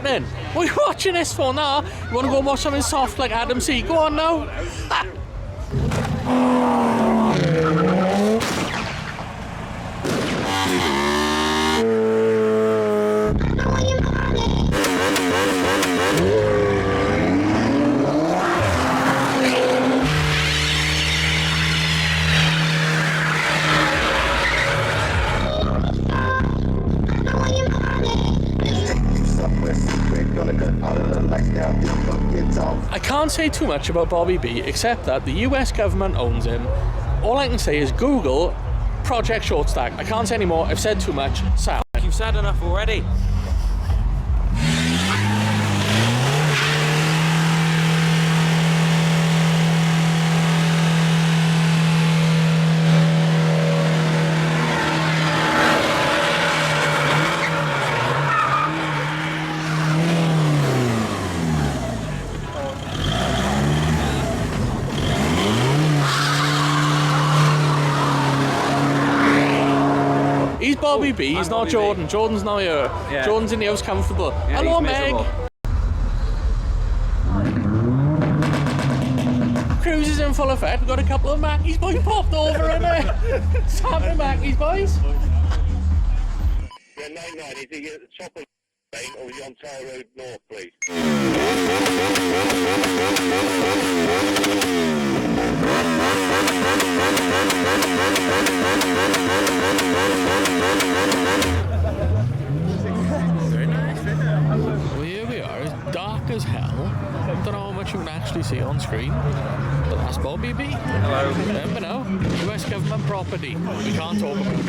happening? What are you watching this for now? You want to go watch something soft like Adam C? Go on now. I can't say too much about Bobby B except that the US government owns him. All I can say is Google Project Short Stack. I can't say any more. I've said too much. Sal. You've said enough already. He's Bobby B, he's not Jordan. B. Jordan's not here. Yeah. Jordan's in the house comfortable. Yeah, hello, Meg. Cruise is in full effect. We've got a couple of Mackies boys popped over in there. Sample Mackies boys. Yeah, 99, is he at the top of the lane or is he on Tower Road North, please? Well, here we are. It's dark as hell. Don't know how much you can actually see on screen. But that's Bobby B. Hello. Remember now, US government property. We can't talk about it.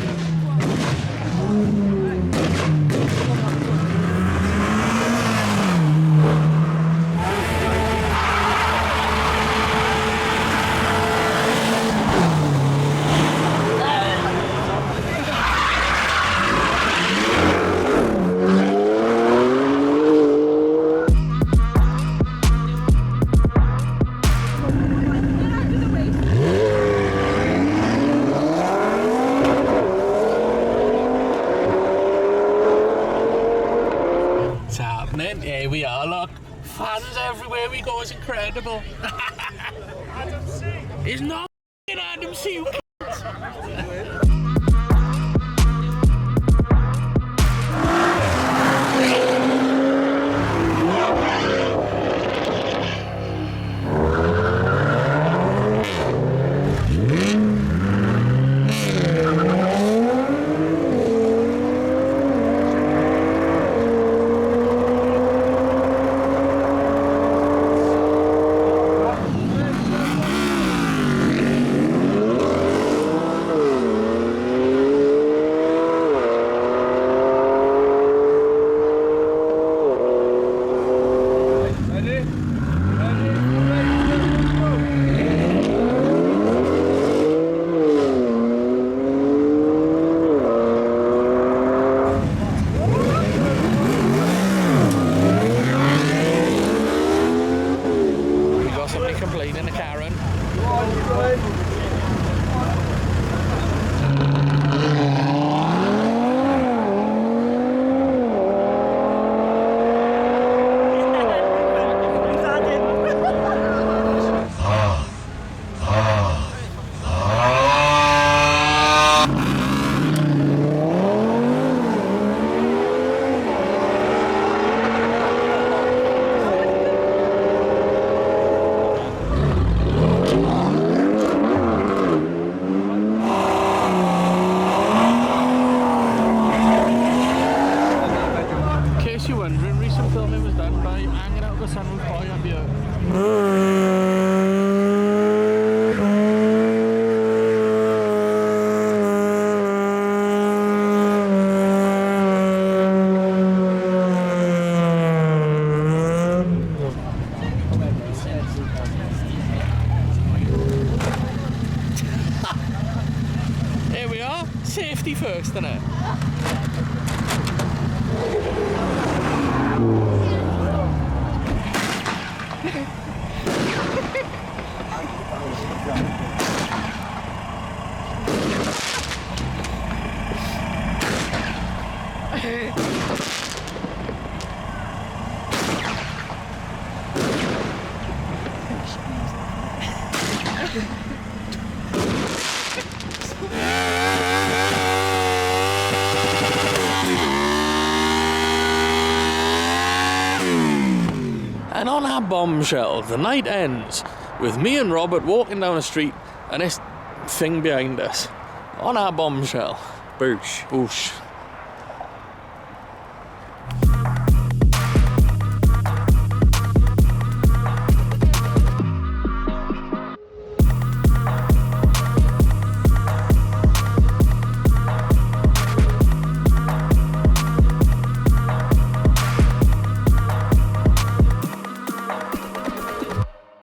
Here we are, look. Fans everywhere we go, it's incredible. Adam C. It's not Adam C. You Safety first, innit? on our bombshell, the night ends with me and Robert walking down the street and this thing behind us. On our bombshell. Boosh. Boosh.